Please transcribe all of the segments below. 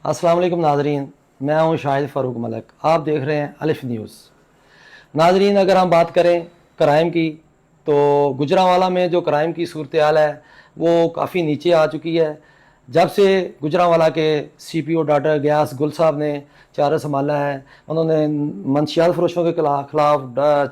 अस्सलाम वालेकुम नाजरीन, मैं हूं शाहिद फ़ारूक मलक। आप देख रहे हैं अलिफ न्यूज़। नाजरीन, अगर हम बात करें क्राइम की, तो गुजरांवाला में जो क्राइम की सूरत हाल है वो काफ़ी नीचे आ चुकी है। जब से गुजरांवाला के CPO डॉक्टर गयास गुल साहब ने चारा संभाला है, उन्होंने मंशियात फरोशों के खिलाफ,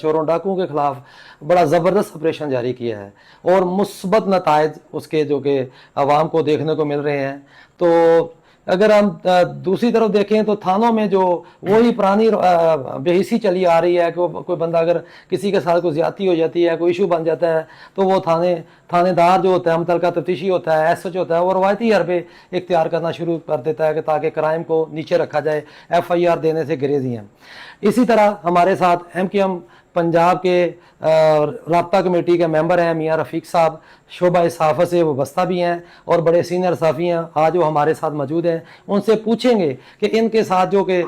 चोरों डाकुओं के खिलाफ बड़ा ज़बरदस्त ऑपरेशन जारी किया है और मुस्बत नतायज उसके जो कि आवाम को देखने को मिल रहे हैं। तो अगर हम दूसरी तरफ देखें तो थानों में जो वही पुरानी बेहिसी चली आ रही है कि कोई बंदा अगर किसी के साथ कोई ज्यादती हो जाती है, कोई इशू बन जाता है, तो वो थानेदार जो होता है, मुतलका तफ्तीशी होता है, SH होता है, वो रवायती हरबे इख्तियार करना शुरू कर देता है कि ताकि क्राइम को नीचे रखा जाए, FIR देने से गुरेजी हैं। इसी तरह हमारे साथ MKM पंजाब के राब्ता कमेटी के मेंबर हैं मियाँ रफ़ीक साहब, शोबा सहाफ़त से वो बस्ता भी हैं और बड़े सीनियर सहाफ़ी हैं, आज वो हमारे साथ मौजूद हैं। उनसे पूछेंगे कि इनके साथ जो कि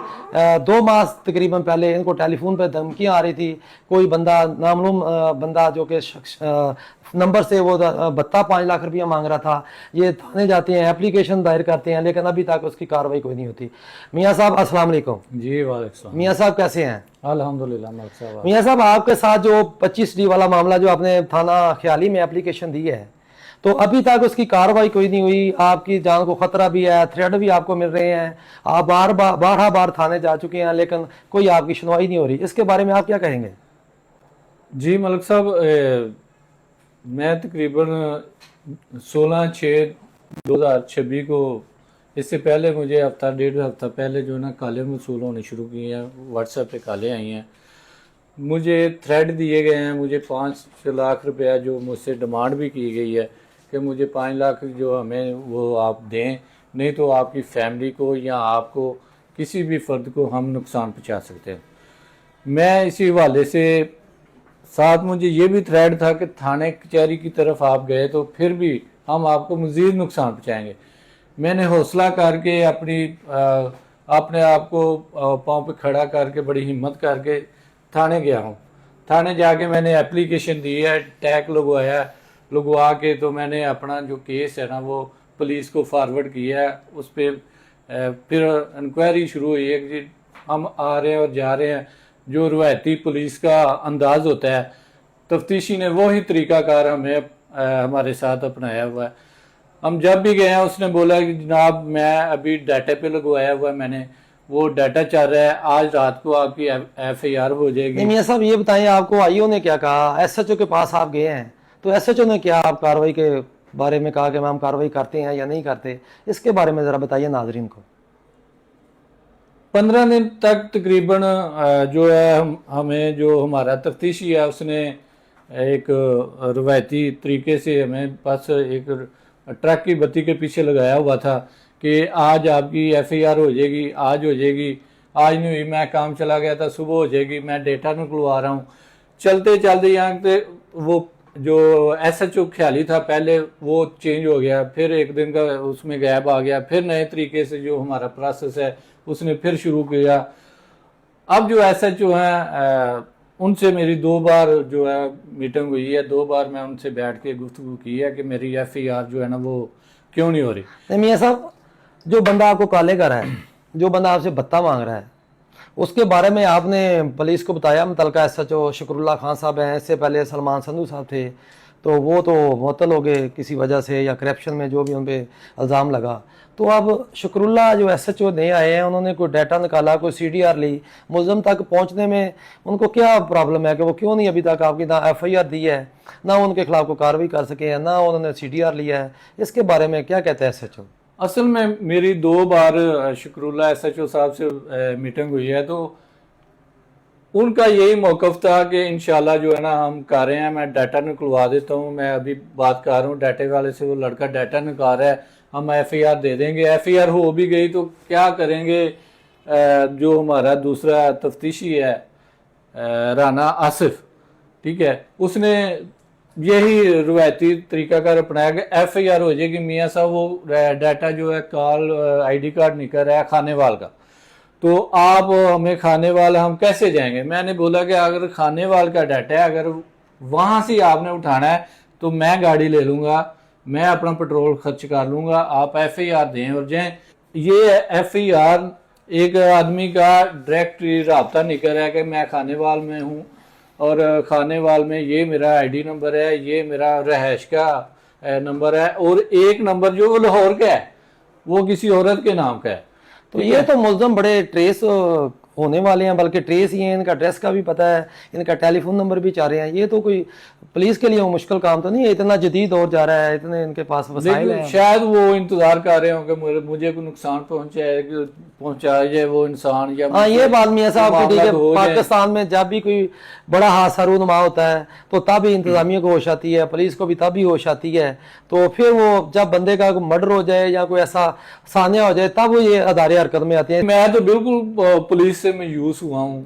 2 माह तकरीबन पहले इनको टेलीफोन पर धमकियाँ आ रही थी, कोई बंदा नामालूम बंदा जो कि नंबर से वो भत्ता 5 लाख रुपया मांग रहा था, ये थाने जाते हैं, एप्लीकेशन दायर करते हैं, लेकिन अभी तक उसकी कार्रवाई कोई नहीं होती। मियाँ साहब अस्सलाम वालेकुम। जी वालेकुम। मियाँ साहब कैसे हैं? अल्हम्दुलिल्लाह मलिक साहब। मियाँ साहब, आपके साथ जो 25D वाला मामला जो आपने थाना ख्याली में एप्लीकेशन दी है, तो अभी तक उसकी कार्रवाई कोई नहीं हुई। आपकी जान को खतरा भी है, थ्रेट भी आपको मिल रहे हैं, आप बारह बार थाने जा चुके हैं, लेकिन कोई आपकी सुनवाई नहीं हो रही। इसके बारे में आप क्या कहेंगे? जी मलिक साहब, मैं तकरीबन 16/6/2026 को, इससे पहले मुझे हफ्ता डेढ़ हफ्ता पहले जो ना काले वसूल होने शुरू किए हैं, व्हाट्सएप पे कालें आई हैं, मुझे थ्रेड दिए गए हैं, मुझे 5 लाख रुपया जो मुझसे डिमांड भी की गई है कि मुझे 5 लाख जो हमें वो आप दें, नहीं तो आपकी फैमिली को या आपको किसी भी फ़र्द को हम नुकसान पहुँचा सकते हैं। मैं इसी हवाले से साथ मुझे ये भी थ्रेड था कि थाने कचहरी की तरफ आप गए तो फिर भी हम आपको मज़ीद नुकसान पहुँचाएँगे। मैंने हौसला करके अपने आप को पाँव पे खड़ा करके बड़ी हिम्मत करके थाने गया हूँ। थाने जाके मैंने एप्लीकेशन दी है, टैग लगवा के तो मैंने अपना जो केस है ना वो पुलिस को फॉरवर्ड किया है। उस पर फिर इंक्वायरी शुरू हुई है कि हम आ रहे हैं और जा रहे हैं। जो रवायती पुलिस का अंदाज होता है, तफ्तीशी ने वही तरीक़ाकार हमें हमारे साथ अपनाया हुआ है। हम जब भी गए हैं उसने बोला कि जनाब मैं अभी डाटा पे लगवाया हुआ है, मैंने वो डाटा चल रहा है, आज रात को आपकी FIR हो जाएगी। मियाँ साहब ये बताएं, आपको IO ने क्या कहा? SHO के पास आप गए हैं, तो SHO ने क्या आप कार्रवाई के बारे में कहा कि हम कार्रवाई करते हैं या नहीं करते? इसके बारे में ज़रा बताइए नाजरीन को। 15 दिन तक तकरीबन जो है हमें जो हमारा तफ्तीशी है उसने एक रवायती तरीके से हमें बस एक ट्रक की बत्ती के पीछे लगाया हुआ था कि आज आपकी FIR हो जाएगी, आज हो जाएगी। आज नहीं हुई, मैं काम चला गया था, सुबह हो जाएगी, मैं डेटा निकलवा रहा हूँ। चलते चलते यहाँ पे वो जो SHO ख्याली था पहले वो चेंज हो गया, फिर एक दिन का उसमें गैप आ गया, फिर नए तरीके से जो हमारा प्रोसेस है उसने फिर शुरू किया। अब जो SHO हैं उनसे मेरी 2 बार जो है मीटिंग हुई है, 2 बार मैं उनसे बैठ के गुफ्तगू की है कि मेरी FIR जो है ना वो क्यों नहीं हो रही। नहीं मियाँ साहब, जो बंदा आपको काले कर रहा है, जो बंदा आपसे भत्ता मांग रहा है, उसके बारे में आपने पुलिस को बताया? मुतलका SHO शुक्रुल्लाह खान साहब हैं, इससे पहले सलमान संधू साहब थे, तो वो तो मुअत्तल हो गए किसी वजह से या करप्शन में जो भी उन पर इल्ज़ाम लगा। तो अब शुक्रुल्लाह जो SHO नए आए हैं, उन्होंने कोई डाटा निकाला, कोई CDR ली, मुलज़म तक पहुंचने में उनको क्या प्रॉब्लम है कि वो क्यों नहीं अभी तक आपकी ना FIR दी है, ना उनके खिलाफ कोई कार्रवाई कर सके हैं, ना उन्होंने CDR लिया है? इसके बारे में क्या कहते हैं SHO? असल में मेरी 2 बार शुक्रुल्लाह SHO साहब से मीटिंग हुई है, तो उनका यही मौक़िफ़ था कि इंशाल्लाह जो है ना हम कर रहे हैं, मैं डाटा निकलवा देता हूँ। मैं अभी बात कर रहा हूँ डाटे वाले से, वो लड़का डाटा निकाल रहा है, हम FIR दे देंगे। FIR हो भी गई तो क्या करेंगे? जो हमारा दूसरा तफ्तीशी है राना आसिफ, ठीक है, उसने यही रवायती तरीक़ाकार अपनाया कि FIR हो जाएगी मियाँ साहब, वो डाटा जो है कॉल ID कार्ड निकल रहा है खानेवाल का, तो आप हमें खानेवाल हम कैसे जाएंगे? मैंने बोला कि अगर खानेवाल का डाटा है, अगर वहाँ से आपने उठाना है तो मैं गाड़ी ले लूँगा, मैं अपना पेट्रोल खर्च कर लूँगा, आप FIR दें और जाएँ। ये FIR एक आदमी का डायरेक्ट रब्ता निकल रहा है कि मैं खानेवाल में हूँ और खानेवाल में ये मेरा ID नंबर है, ये मेरा रहायश का नंबर है, और एक नंबर जो लाहौर का है वो किसी औरत के नाम का है। तो ये तो मुल्ज़म बड़े ट्रेस होने वाले हैं, बल्कि ट्रेस ही हैं, इनका एड्रेस का भी पता है, इनका टेलीफोन नंबर भी चाह रहे हैं। ये तो कोई पुलिस के लिए वो मुश्किल काम तो नहीं है, इतना जदीद दौर जा रहा है, इतने इनके पास वसाइल हैं। शायद वो इंतजार कर रहे होंगे मुझे कोई नुकसान पहुंचाए जाए वो इंसान, या हाँ, ये बात मियां साहब की ठीक है। हो जाए। पाकिस्तान में जब भी कोई बड़ा हादसा रूनुमा होता है तो तब ही इंतजामिया को होश आती है, पुलिस को भी तब ही होश आती है। तो फिर वो जब बंदे का मर्डर हो जाए या कोई ऐसा सान्या हो जाए तब वो ये अदारे हरकत में आते हैं। मैं तो बिल्कुल पुलिस से मायूस हुआ हूँ।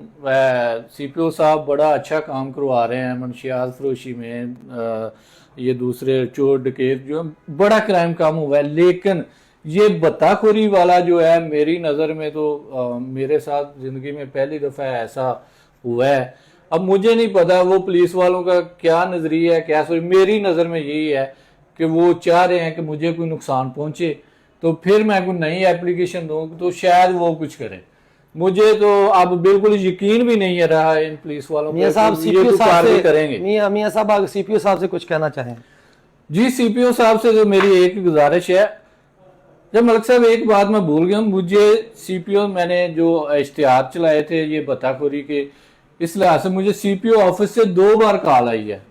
CPO साहब बड़ा अच्छा काम करवा रहे हैं मंशियात फरोशी में, ये दूसरे चोर डकैत जो बड़ा क्राइम काम हुआ है, लेकिन ये बत्ताखोरी वाला जो है मेरी नज़र में तो मेरे साथ ज़िंदगी में पहली दफ़ा ऐसा हुआ है। अब मुझे नहीं पता वो पुलिस वालों का क्या नज़रिया है, क्या सोच। मेरी नज़र में यही है कि वो चाह रहे हैं कि मुझे कोई नुकसान पहुंचे तो फिर मैं कोई नई एप्लीकेशन दूं तो शायद वो कुछ करें। मुझे तो अब बिल्कुल यकीन भी नहीं है रहा इन पुलिस वालों मियां पे साहब कि ये तो कार्रवाई करेंगे। मियां साहब CPO साहब से कुछ कहना चाहें? जी, CPO साहब से तो मेरी एक गुजारिश है। जब मलिक साहब एक बात मैं भूल गया, मुझे CPO मैंने जो इश्तिहार चलाए थे ये बत्ताखोरी के, इस लिहाज से मुझे CPO ऑफिस से 2 बार कॉल आई है।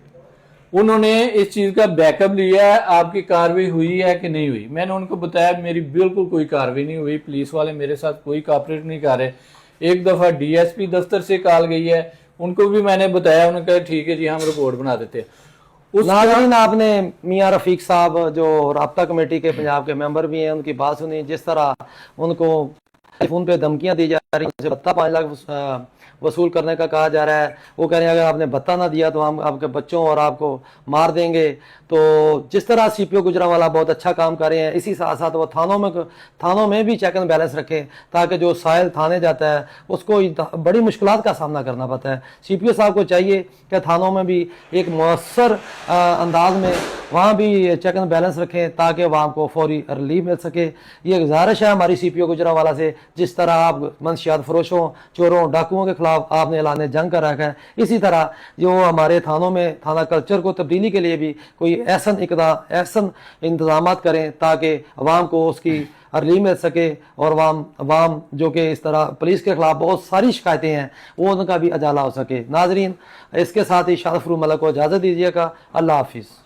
उन्होंने इस चीज़ का बैकअप लिया है, आपकी कार्रवाई हुई है कि नहीं हुई। मैंने उनको बताया मेरी बिल्कुल कोई कार्रवाई नहीं हुई, पुलिस वाले मेरे साथ कोई कॉपरेट नहीं कर रहे। एक दफ़ा DSP दफ्तर से कॉल गई है, उनको भी मैंने बताया, उन्होंने कहा ठीक है जी हम रिपोर्ट बना देते हैं। नाज़रीन, आपने मियां रफ़ीक साहब जो राब्ता कमेटी के पंजाब के मेंबर भी हैं उनकी बात सुनी, जिस तरह उनको टेलीफोन पे धमकियां दी जा रही हैं, भत्ता 5 लाख वसूल करने का कहा जा रहा है। वो कह रहे हैं अगर आपने भत्ता ना दिया तो हम आपके बच्चों और आपको मार देंगे। तो जिस तरह CPO गुजरांवाला बहुत अच्छा काम कर रहे हैं, इसी साथ साथ वो थानों में भी चेक एंड बैलेंस रखें ताकि जो साहिल थाने जाता है उसको बड़ी मुश्किलात का सामना करना पड़ता है। CPO साहब को चाहिए कि थानों में भी एक मौसर अंदाज में वहाँ भी चेक एंड बैलेंस रखें ताकि वहाँ को फौरी रिलीफ मिल सके। ये गुजारिश है हमारी CPO गुजरांवाला से। जिस तरह आप मंशियात फरोशों, चोरों, डाकुओं के खिलाफ आपने ऐलान जंग कर रखा है, इसी तरह जो हमारे थानों में थाना कल्चर को तब्दीली के लिए भी कोई ऐसा इंतजाम करें ताकि अवाम को उसकी रिलीफ मिल सके और अवाम जो कि इस तरह पुलिस के खिलाफ बहुत सारी शिकायतें हैं वो उनका भी अजाला हो सके। नाजरीन, इसके साथ ही शाद फरू मलक को इजाज़त दीजिएगा। अल्लाह हाफिज़।